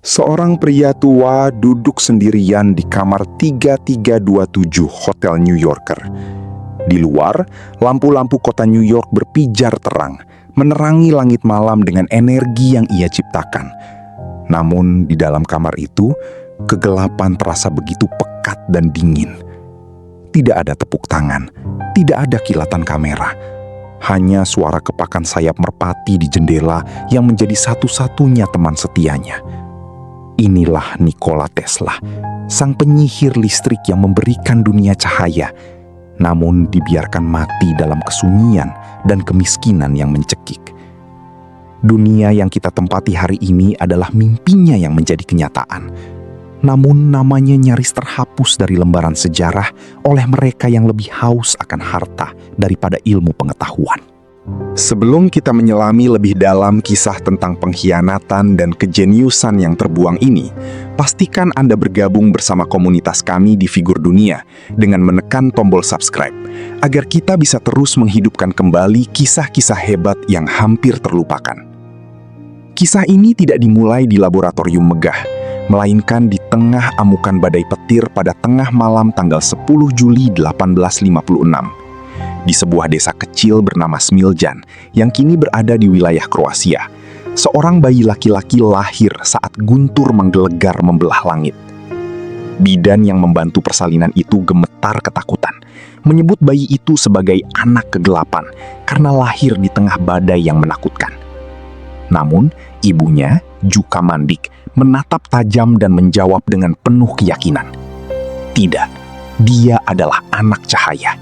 Seorang pria tua duduk sendirian di kamar 3327 Hotel New Yorker. Di luar, lampu-lampu kota New York berpijar terang, menerangi langit malam dengan energi yang ia ciptakan. Namun di dalam kamar itu, kegelapan terasa begitu pekat dan dingin. Tidak ada tepuk tangan, tidak ada kilatan kamera. Hanya suara kepakan sayap merpati di jendela yang menjadi satu-satunya teman setianya. Inilah Nikola Tesla, sang penyihir listrik yang memberikan dunia cahaya, namun dibiarkan mati dalam kesunyian dan kemiskinan yang mencekik. Dunia yang kita tempati hari ini adalah mimpinya yang menjadi kenyataan. Namun namanya nyaris terhapus dari lembaran sejarah oleh mereka yang lebih haus akan harta daripada ilmu pengetahuan. Sebelum kita menyelami lebih dalam kisah tentang pengkhianatan dan kejeniusan yang terbuang ini, pastikan Anda bergabung bersama komunitas kami di Figur Dunia dengan menekan tombol subscribe, agar kita bisa terus menghidupkan kembali kisah-kisah hebat yang hampir terlupakan. Kisah ini tidak dimulai di laboratorium megah, melainkan di tengah amukan badai petir pada tengah malam tanggal 10 Juli 1856. Di sebuah desa kecil bernama Smiljan yang kini berada di wilayah Kroasia. Seorang bayi laki-laki lahir saat guntur menggelegar membelah langit. Bidan yang membantu persalinan itu gemetar ketakutan, menyebut bayi itu sebagai anak kegelapan karena lahir di tengah badai yang menakutkan. Namun, ibunya, Juka Mandik, menatap tajam dan menjawab dengan penuh keyakinan. Tidak, dia adalah anak cahaya.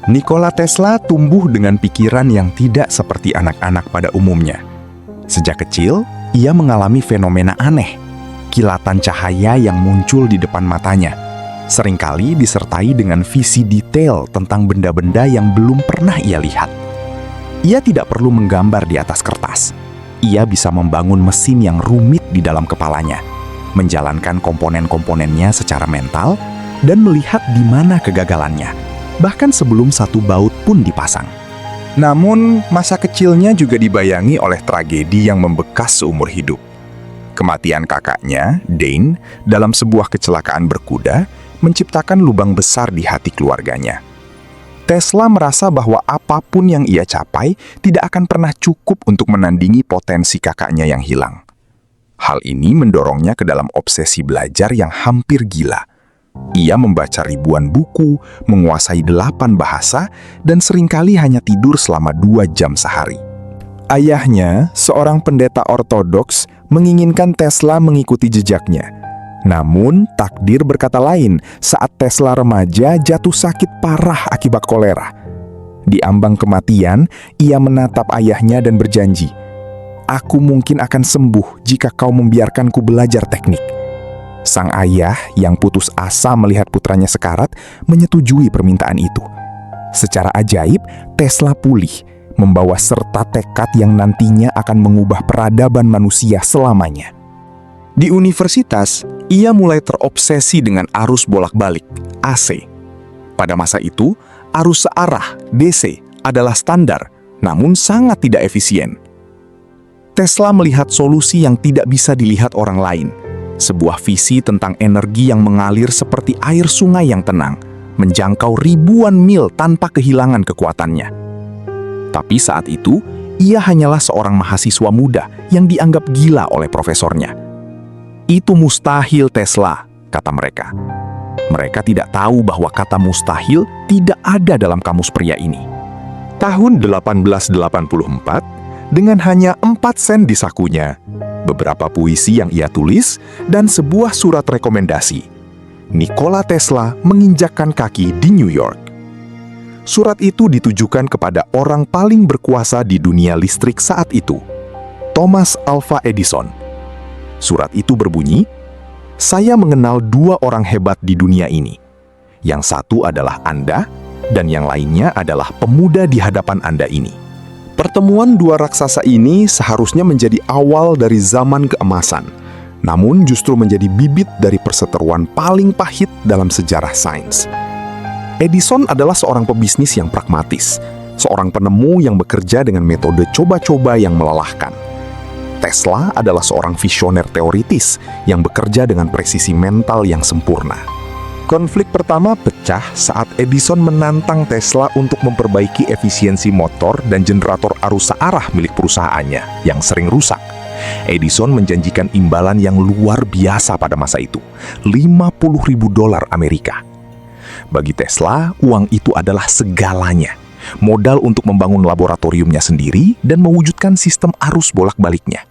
Nikola Tesla tumbuh dengan pikiran yang tidak seperti anak-anak pada umumnya. Sejak kecil, ia mengalami fenomena aneh, kilatan cahaya yang muncul di depan matanya, seringkali disertai dengan visi detail tentang benda-benda yang belum pernah ia lihat. Ia tidak perlu menggambar di atas kertas. Ia bisa membangun mesin yang rumit di dalam kepalanya, menjalankan komponen-komponennya secara mental, dan melihat di mana kegagalannya, bahkan sebelum satu baut pun dipasang. Namun, masa kecilnya juga dibayangi oleh tragedi yang membekas seumur hidup. Kematian kakaknya, Dane, dalam sebuah kecelakaan berkuda, menciptakan lubang besar di hati keluarganya. Tesla merasa bahwa apapun yang ia capai tidak akan pernah cukup untuk menandingi potensi kakaknya yang hilang. Hal ini mendorongnya ke dalam obsesi belajar yang hampir gila. Ia membaca ribuan buku, menguasai 8 bahasa, dan seringkali hanya tidur selama 2 jam sehari. Ayahnya, seorang pendeta ortodoks, menginginkan Tesla mengikuti jejaknya. Namun, takdir berkata lain saat Tesla remaja jatuh sakit parah akibat kolera. Di ambang kematian, ia menatap ayahnya dan berjanji, "Aku mungkin akan sembuh jika kau membiarkanku belajar teknik." Sang ayah yang putus asa melihat putranya sekarat menyetujui permintaan itu. Secara ajaib, Tesla pulih, membawa serta tekad yang nantinya akan mengubah peradaban manusia selamanya. Di universitas, ia mulai terobsesi dengan arus bolak-balik, AC. Pada masa itu, arus searah, DC, adalah standar, namun sangat tidak efisien. Tesla melihat solusi yang tidak bisa dilihat orang lain. Sebuah visi tentang energi yang mengalir seperti air sungai yang tenang, menjangkau ribuan mil tanpa kehilangan kekuatannya. Tapi saat itu, ia hanyalah seorang mahasiswa muda yang dianggap gila oleh profesornya. "Itu mustahil, Tesla," kata mereka. Mereka tidak tahu bahwa kata mustahil tidak ada dalam kamus pria ini. Tahun 1884, dengan hanya 4 sen di sakunya, beberapa puisi yang ia tulis, dan sebuah surat rekomendasi, Nikola Tesla menginjakkan kaki di New York. Surat itu ditujukan kepada orang paling berkuasa di dunia listrik saat itu, Thomas Alva Edison. Surat itu berbunyi, "Saya mengenal 2 orang hebat di dunia ini. Yang satu adalah Anda, dan yang lainnya adalah pemuda di hadapan Anda ini. Pertemuan 2 raksasa ini seharusnya menjadi awal dari zaman keemasan, namun justru menjadi bibit dari perseteruan paling pahit dalam sejarah sains." Edison adalah seorang pebisnis yang pragmatis, seorang penemu yang bekerja dengan metode coba-coba yang melelahkan. Tesla adalah seorang visioner teoritis yang bekerja dengan presisi mental yang sempurna. Konflik pertama pecah saat Edison menantang Tesla untuk memperbaiki efisiensi motor dan generator arus searah milik perusahaannya yang sering rusak. Edison menjanjikan imbalan yang luar biasa pada masa itu, $50.000 Amerika. Bagi Tesla, uang itu adalah segalanya. Modal untuk membangun laboratoriumnya sendiri dan mewujudkan sistem arus bolak-baliknya.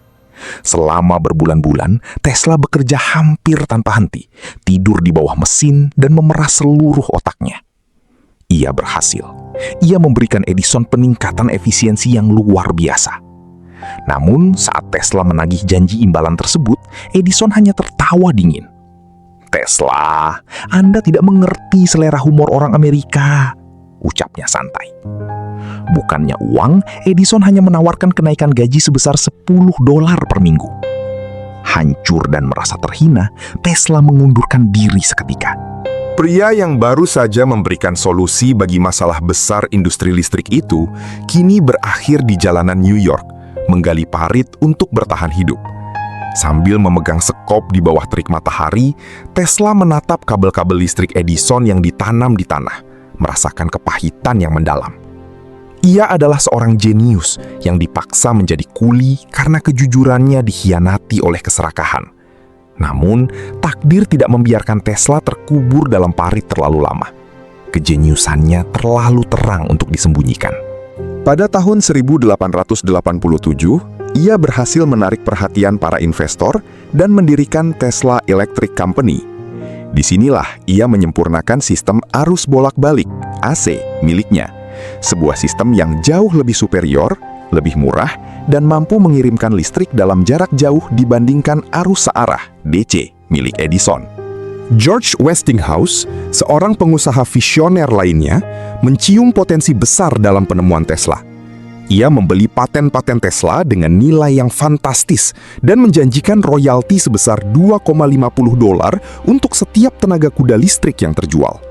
Selama berbulan-bulan, Tesla bekerja hampir tanpa henti, tidur di bawah mesin dan memeras seluruh otaknya. Ia berhasil. Ia memberikan Edison peningkatan efisiensi yang luar biasa. Namun, saat Tesla menagih janji imbalan tersebut, Edison hanya tertawa dingin. "Tesla, Anda tidak mengerti selera humor orang Amerika," ucapnya santai. Bukannya uang, Edison hanya menawarkan kenaikan gaji sebesar $10 per minggu. Hancur dan merasa terhina, Tesla mengundurkan diri seketika. Pria yang baru saja memberikan solusi bagi masalah besar industri listrik itu, kini berakhir di jalanan New York, menggali parit untuk bertahan hidup. Sambil memegang sekop di bawah terik matahari, Tesla menatap kabel-kabel listrik Edison yang ditanam di tanah, merasakan kepahitan yang mendalam. Ia adalah seorang jenius yang dipaksa menjadi kuli karena kejujurannya dikhianati oleh keserakahan. Namun, takdir tidak membiarkan Tesla terkubur dalam parit terlalu lama. Kejeniusannya terlalu terang untuk disembunyikan. Pada tahun 1887, ia berhasil menarik perhatian para investor dan mendirikan Tesla Electric Company. Disinilah ia menyempurnakan sistem arus bolak-balik (AC) miliknya. Sebuah sistem yang jauh lebih superior, lebih murah, dan mampu mengirimkan listrik dalam jarak jauh dibandingkan arus searah (DC) milik Edison. George Westinghouse, seorang pengusaha visioner lainnya, mencium potensi besar dalam penemuan Tesla. Ia membeli paten-paten Tesla dengan nilai yang fantastis dan menjanjikan royalti sebesar $2,50 untuk setiap tenaga kuda listrik yang terjual.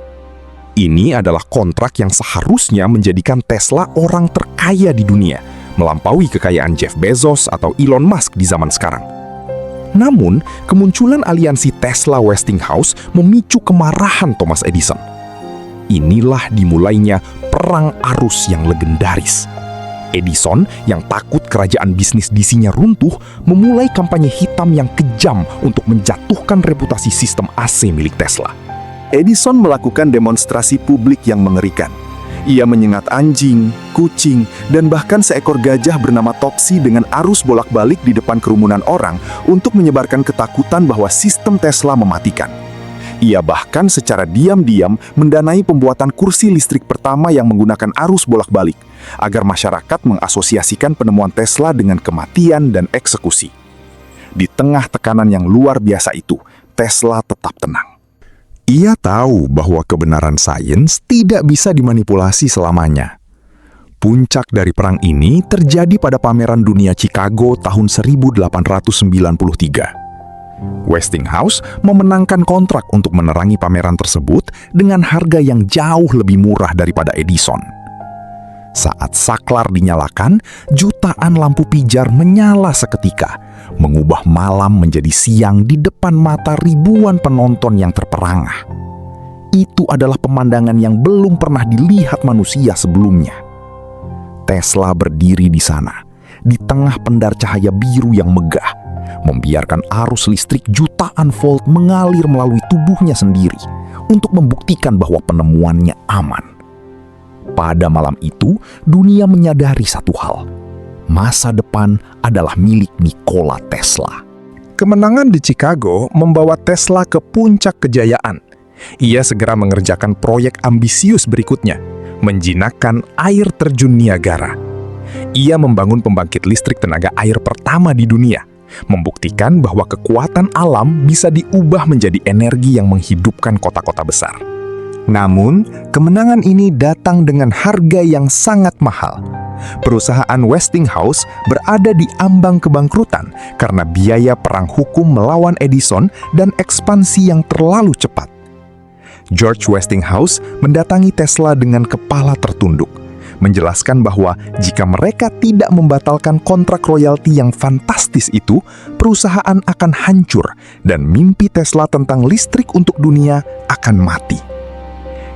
Ini adalah kontrak yang seharusnya menjadikan Tesla orang terkaya di dunia, melampaui kekayaan Jeff Bezos atau Elon Musk di zaman sekarang. Namun, kemunculan aliansi Tesla-Westinghouse memicu kemarahan Thomas Edison. Inilah dimulainya perang arus yang legendaris. Edison, yang takut kerajaan bisnis DC-nya runtuh, memulai kampanye hitam yang kejam untuk menjatuhkan reputasi sistem AC milik Tesla. Edison melakukan demonstrasi publik yang mengerikan. Ia menyengat anjing, kucing, dan bahkan seekor gajah bernama Topsy dengan arus bolak-balik di depan kerumunan orang untuk menyebarkan ketakutan bahwa sistem Tesla mematikan. Ia bahkan secara diam-diam mendanai pembuatan kursi listrik pertama yang menggunakan arus bolak-balik, agar masyarakat mengasosiasikan penemuan Tesla dengan kematian dan eksekusi. Di tengah tekanan yang luar biasa itu, Tesla tetap tenang. Ia tahu bahwa kebenaran sains tidak bisa dimanipulasi selamanya. Puncak dari perang ini terjadi pada pameran dunia Chicago tahun 1893. Westinghouse memenangkan kontrak untuk menerangi pameran tersebut dengan harga yang jauh lebih murah daripada Edison. Saat saklar dinyalakan, jutaan lampu pijar menyala seketika, mengubah malam menjadi siang di depan mata ribuan penonton yang terperangah. Itu adalah pemandangan yang belum pernah dilihat manusia sebelumnya. Tesla berdiri di sana, di tengah pendar cahaya biru yang megah, membiarkan arus listrik jutaan volt mengalir melalui tubuhnya sendiri untuk membuktikan bahwa penemuannya aman. Pada malam itu, dunia menyadari satu hal. Masa depan adalah milik Nikola Tesla. Kemenangan di Chicago membawa Tesla ke puncak kejayaan. Ia segera mengerjakan proyek ambisius berikutnya, menjinakkan air terjun Niagara. Ia membangun pembangkit listrik tenaga air pertama di dunia, membuktikan bahwa kekuatan alam bisa diubah menjadi energi yang menghidupkan kota-kota besar. Namun, kemenangan ini datang dengan harga yang sangat mahal. Perusahaan Westinghouse berada di ambang kebangkrutan karena biaya perang hukum melawan Edison dan ekspansi yang terlalu cepat. George Westinghouse mendatangi Tesla dengan kepala tertunduk, menjelaskan bahwa jika mereka tidak membatalkan kontrak royalti yang fantastis itu, perusahaan akan hancur dan mimpi Tesla tentang listrik untuk dunia akan mati.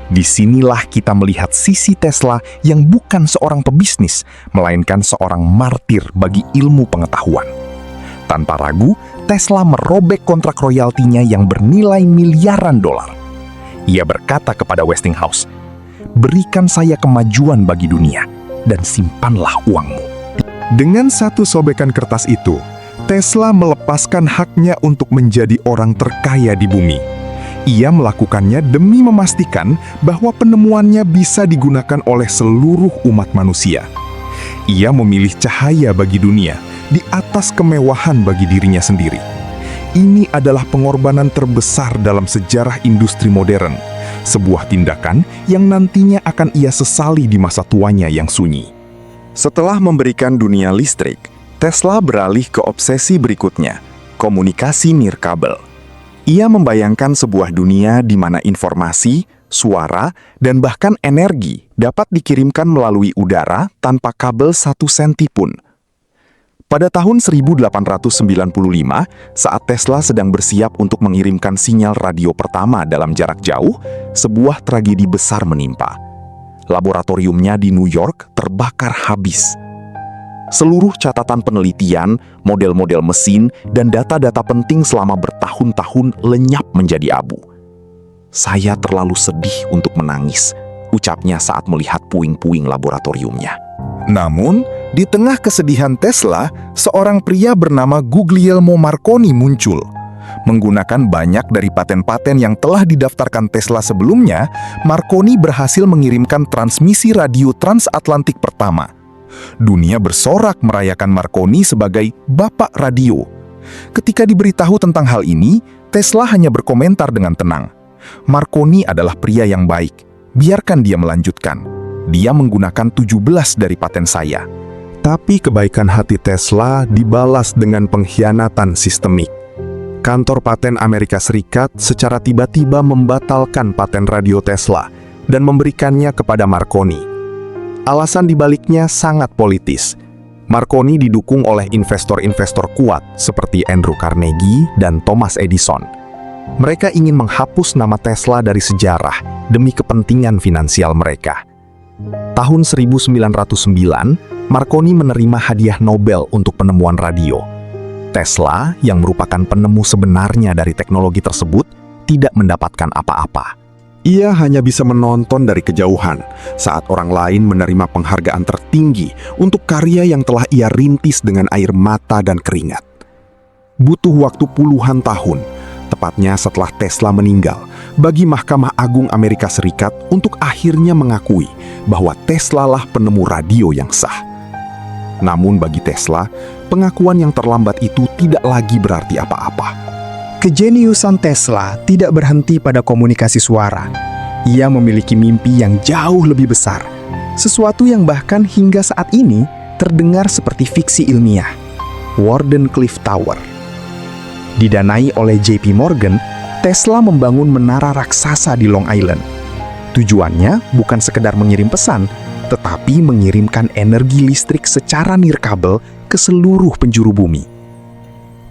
Disinilah kita melihat sisi Tesla yang bukan seorang pebisnis, melainkan seorang martir bagi ilmu pengetahuan. Tanpa ragu, Tesla merobek kontrak royaltinya yang bernilai miliaran dolar. Ia berkata kepada Westinghouse, "Berikan saya kemajuan bagi dunia, dan simpanlah uangmu." Dengan satu sobekan kertas itu, Tesla melepaskan haknya untuk menjadi orang terkaya di bumi. Ia melakukannya demi memastikan bahwa penemuannya bisa digunakan oleh seluruh umat manusia. Ia memilih cahaya bagi dunia di atas kemewahan bagi dirinya sendiri. Ini adalah pengorbanan terbesar dalam sejarah industri modern, sebuah tindakan yang nantinya akan ia sesali di masa tuanya yang sunyi. Setelah memberikan dunia listrik, Tesla beralih ke obsesi berikutnya, komunikasi nirkabel. Ia membayangkan sebuah dunia di mana informasi, suara, dan bahkan energi dapat dikirimkan melalui udara tanpa kabel 1 senti pun. Pada tahun 1895, saat Tesla sedang bersiap untuk mengirimkan sinyal radio pertama dalam jarak jauh, sebuah tragedi besar menimpa. Laboratoriumnya di New York terbakar habis. Seluruh catatan penelitian, model-model mesin, dan data-data penting selama bertahun-tahun lenyap menjadi abu. "Saya terlalu sedih untuk menangis," ucapnya saat melihat puing-puing laboratoriumnya. Namun, di tengah kesedihan Tesla, seorang pria bernama Guglielmo Marconi muncul. Menggunakan banyak dari paten-paten yang telah didaftarkan Tesla sebelumnya, Marconi berhasil mengirimkan transmisi radio transatlantik pertama. Dunia bersorak merayakan Marconi sebagai Bapak Radio. Ketika diberitahu tentang hal ini, Tesla hanya berkomentar dengan tenang, "Marconi adalah pria yang baik, biarkan dia melanjutkan. Dia menggunakan 17 dari paten saya." Tapi kebaikan hati Tesla dibalas dengan pengkhianatan sistemik. Kantor paten Amerika Serikat secara tiba-tiba membatalkan paten radio Tesla dan memberikannya kepada Marconi. Alasan dibaliknya sangat politis. Marconi didukung oleh investor-investor kuat seperti Andrew Carnegie dan Thomas Edison. Mereka ingin menghapus nama Tesla dari sejarah demi kepentingan finansial mereka. Tahun 1909, Marconi menerima hadiah Nobel untuk penemuan radio. Tesla, yang merupakan penemu sebenarnya dari teknologi tersebut, tidak mendapatkan apa-apa. Ia hanya bisa menonton dari kejauhan saat orang lain menerima penghargaan tertinggi untuk karya yang telah ia rintis dengan air mata dan keringat. Butuh waktu puluhan tahun, tepatnya setelah Tesla meninggal, bagi Mahkamah Agung Amerika Serikat untuk akhirnya mengakui bahwa Tesla lah penemu radio yang sah. Namun bagi Tesla, pengakuan yang terlambat itu tidak lagi berarti apa-apa. Kejeniusan Tesla tidak berhenti pada komunikasi suara. Ia memiliki mimpi yang jauh lebih besar, sesuatu yang bahkan hingga saat ini terdengar seperti fiksi ilmiah. Wardenclyffe Tower. Didanai oleh JP Morgan, Tesla membangun menara raksasa di Long Island. Tujuannya bukan sekedar mengirim pesan, tetapi mengirimkan energi listrik secara nirkabel ke seluruh penjuru bumi.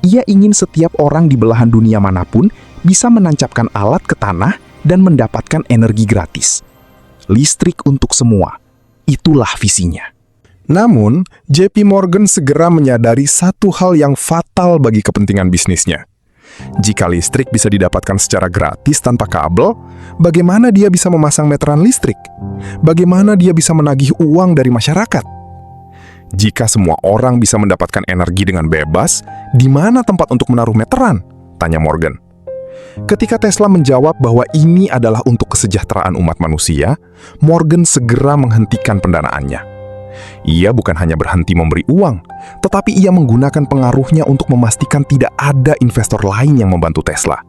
Ia ingin setiap orang di belahan dunia manapun bisa menancapkan alat ke tanah dan mendapatkan energi gratis. Listrik untuk semua. Itulah visinya. Namun, JP Morgan segera menyadari satu hal yang fatal bagi kepentingan bisnisnya. Jika listrik bisa didapatkan secara gratis tanpa kabel, bagaimana dia bisa memasang meteran listrik? Bagaimana dia bisa menagih uang dari masyarakat? Jika semua orang bisa mendapatkan energi dengan bebas, di mana tempat untuk menaruh meteran? Tanya Morgan. Ketika Tesla menjawab bahwa ini adalah untuk kesejahteraan umat manusia, Morgan segera menghentikan pendanaannya. Ia bukan hanya berhenti memberi uang, tetapi ia menggunakan pengaruhnya untuk memastikan tidak ada investor lain yang membantu Tesla.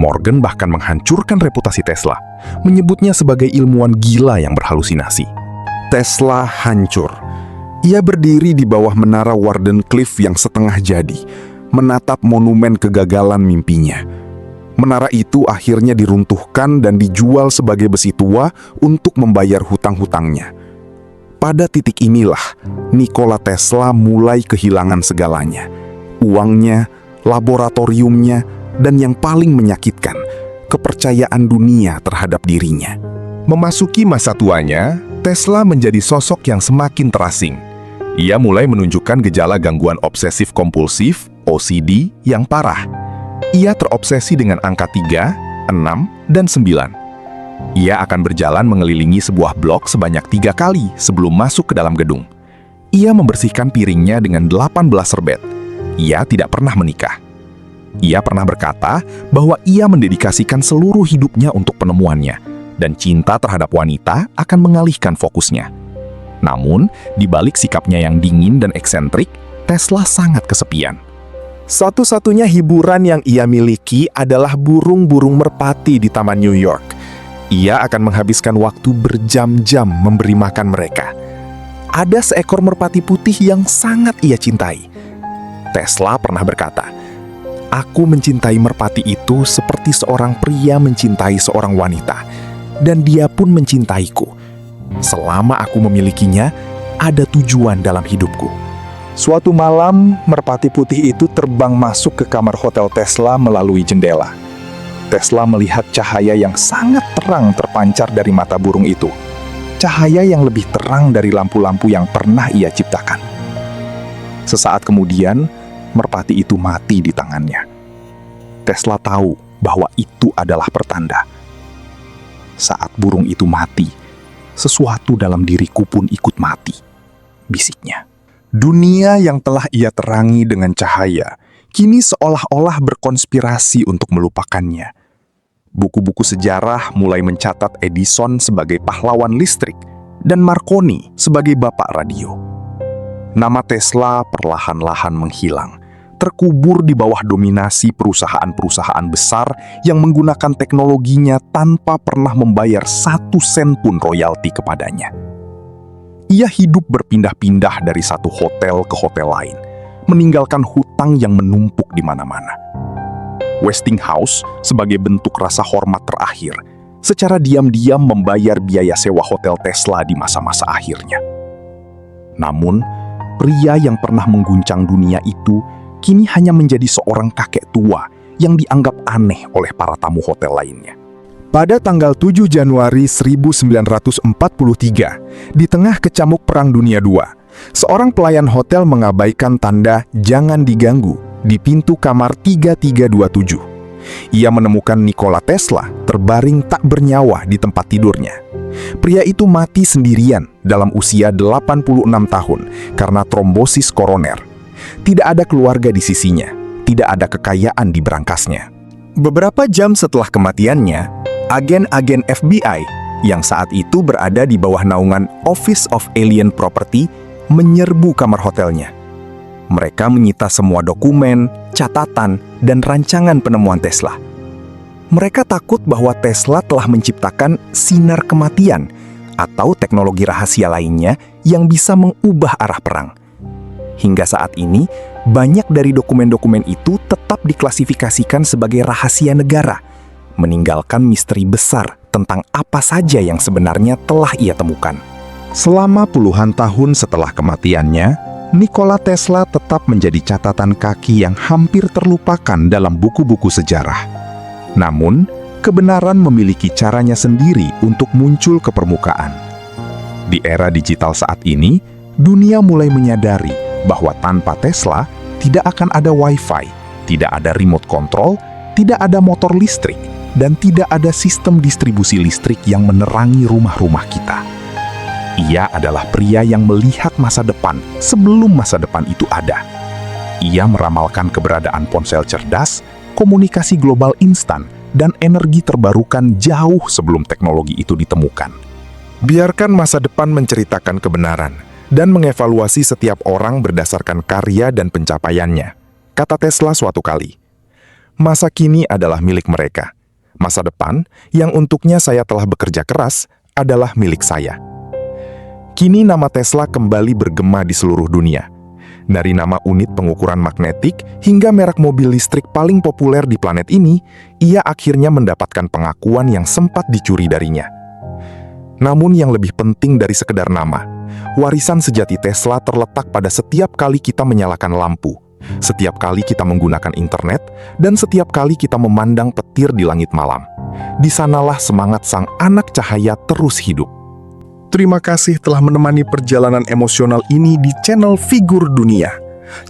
Morgan bahkan menghancurkan reputasi Tesla, menyebutnya sebagai ilmuwan gila yang berhalusinasi. Tesla hancur. Ia berdiri di bawah menara Wardenclyffe yang setengah jadi, menatap monumen kegagalan mimpinya. Menara itu akhirnya diruntuhkan dan dijual sebagai besi tua untuk membayar hutang-hutangnya. Pada titik inilah, Nikola Tesla mulai kehilangan segalanya. Uangnya, laboratoriumnya, dan yang paling menyakitkan, kepercayaan dunia terhadap dirinya. Memasuki masa tuanya, Tesla menjadi sosok yang semakin terasing. Ia mulai menunjukkan gejala gangguan obsesif kompulsif, OCD, yang parah. Ia terobsesi dengan angka 3, 6, dan 9. Ia akan berjalan mengelilingi sebuah blok sebanyak 3 kali sebelum masuk ke dalam gedung. Ia membersihkan piringnya dengan 18 serbet. Ia tidak pernah menikah. Ia pernah berkata bahwa ia mendedikasikan seluruh hidupnya untuk penemuannya, dan cinta terhadap wanita akan mengalihkan fokusnya. Namun, di balik sikapnya yang dingin dan eksentrik, Tesla sangat kesepian. Satu-satunya hiburan yang ia miliki adalah burung-burung merpati di Taman New York. Ia akan menghabiskan waktu berjam-jam memberi makan mereka. Ada seekor merpati putih yang sangat ia cintai. Tesla pernah berkata, "Aku mencintai merpati itu seperti seorang pria mencintai seorang wanita, dan dia pun mencintaiku. Selama aku memilikinya, ada tujuan dalam hidupku." Suatu malam, merpati putih itu terbang masuk ke kamar hotel Tesla melalui jendela. Tesla melihat cahaya yang sangat terang terpancar dari mata burung itu. Cahaya yang lebih terang dari lampu-lampu yang pernah ia ciptakan. Sesaat kemudian, merpati itu mati di tangannya. Tesla tahu bahwa itu adalah pertanda. Saat burung itu mati, sesuatu dalam diriku pun ikut mati, bisiknya. Dunia yang telah ia terangi dengan cahaya, kini seolah-olah berkonspirasi untuk melupakannya. Buku-buku sejarah mulai mencatat Edison sebagai pahlawan listrik dan Marconi sebagai bapak radio. Nama Tesla perlahan-lahan menghilang, terkubur di bawah dominasi perusahaan-perusahaan besar yang menggunakan teknologinya tanpa pernah membayar 1 sen pun royalti kepadanya. Ia hidup berpindah-pindah dari satu hotel ke hotel lain, meninggalkan hutang yang menumpuk di mana-mana. Westinghouse, sebagai bentuk rasa hormat terakhir, secara diam-diam membayar biaya sewa hotel Tesla di masa-masa akhirnya. Namun, pria yang pernah mengguncang dunia itu kini hanya menjadi seorang kakek tua yang dianggap aneh oleh para tamu hotel lainnya. Pada tanggal 7 Januari 1943, di tengah kecamuk Perang Dunia II, seorang pelayan hotel mengabaikan tanda "Jangan diganggu" di pintu kamar 3327. Ia menemukan Nikola Tesla terbaring tak bernyawa di tempat tidurnya. Pria itu mati sendirian dalam usia 86 tahun karena trombosis koroner. Tidak ada keluarga di sisinya, tidak ada kekayaan di berangkasnya. Beberapa jam setelah kematiannya, agen-agen FBI yang saat itu berada di bawah naungan Office of Alien Property menyerbu kamar hotelnya. Mereka menyita semua dokumen, catatan, dan rancangan penemuan Tesla. Mereka takut bahwa Tesla telah menciptakan sinar kematian atau teknologi rahasia lainnya yang bisa mengubah arah perang. Hingga saat ini, banyak dari dokumen-dokumen itu tetap diklasifikasikan sebagai rahasia negara, meninggalkan misteri besar tentang apa saja yang sebenarnya telah ia temukan. Selama puluhan tahun setelah kematiannya, Nikola Tesla tetap menjadi catatan kaki yang hampir terlupakan dalam buku-buku sejarah. Namun, kebenaran memiliki caranya sendiri untuk muncul ke permukaan. Di era digital saat ini, dunia mulai menyadari bahwa tanpa Tesla tidak akan ada Wi-Fi, tidak ada remote control, tidak ada motor listrik, dan tidak ada sistem distribusi listrik yang menerangi rumah-rumah kita. Ia adalah pria yang melihat masa depan sebelum masa depan itu ada. Ia meramalkan keberadaan ponsel cerdas, komunikasi global instan, dan energi terbarukan jauh sebelum teknologi itu ditemukan. Biarkan masa depan menceritakan kebenaran dan mengevaluasi setiap orang berdasarkan karya dan pencapaiannya, kata Tesla suatu kali. Masa kini adalah milik mereka. Masa depan, yang untuknya saya telah bekerja keras, adalah milik saya. Kini nama Tesla kembali bergema di seluruh dunia. Dari nama unit pengukuran magnetik hingga merek mobil listrik paling populer di planet ini, ia akhirnya mendapatkan pengakuan yang sempat dicuri darinya. Namun yang lebih penting dari sekedar nama, Warisan sejati Tesla terletak pada setiap kali kita menyalakan lampu, setiap kali kita menggunakan internet, dan setiap kali kita memandang petir di langit malam. Di sanalah semangat sang anak cahaya terus hidup. Terima kasih telah menemani perjalanan emosional ini di channel Figur Dunia.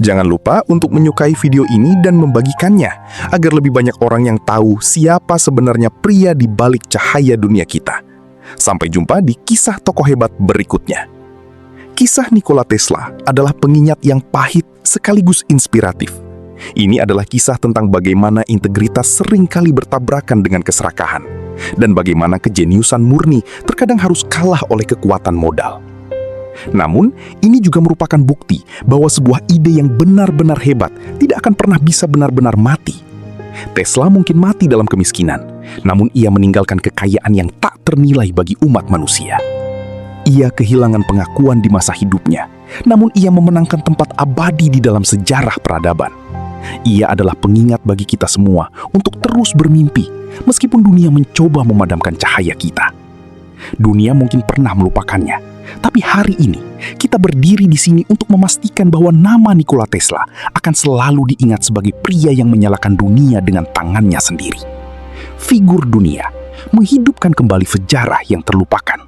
Jangan lupa untuk menyukai video ini dan membagikannya, agar lebih banyak orang yang tahu siapa sebenarnya pria di balik cahaya dunia kita. Sampai jumpa di kisah tokoh hebat berikutnya. Kisah Nikola Tesla adalah pengingat yang pahit sekaligus inspiratif. Ini adalah kisah tentang bagaimana integritas seringkali bertabrakan dengan keserakahan, dan bagaimana kejeniusan murni terkadang harus kalah oleh kekuatan modal. Namun, ini juga merupakan bukti bahwa sebuah ide yang benar-benar hebat tidak akan pernah bisa benar-benar mati. Tesla mungkin mati dalam kemiskinan, namun ia meninggalkan kekayaan yang tak ternilai bagi umat manusia. Ia kehilangan pengakuan di masa hidupnya, namun ia memenangkan tempat abadi di dalam sejarah peradaban. Ia adalah pengingat bagi kita semua untuk terus bermimpi, meskipun dunia mencoba memadamkan cahaya kita. Dunia mungkin pernah melupakannya, tapi hari ini kita berdiri di sini untuk memastikan bahwa nama Nikola Tesla akan selalu diingat sebagai pria yang menyalakan dunia dengan tangannya sendiri. Figur Dunia menghidupkan kembali sejarah yang terlupakan.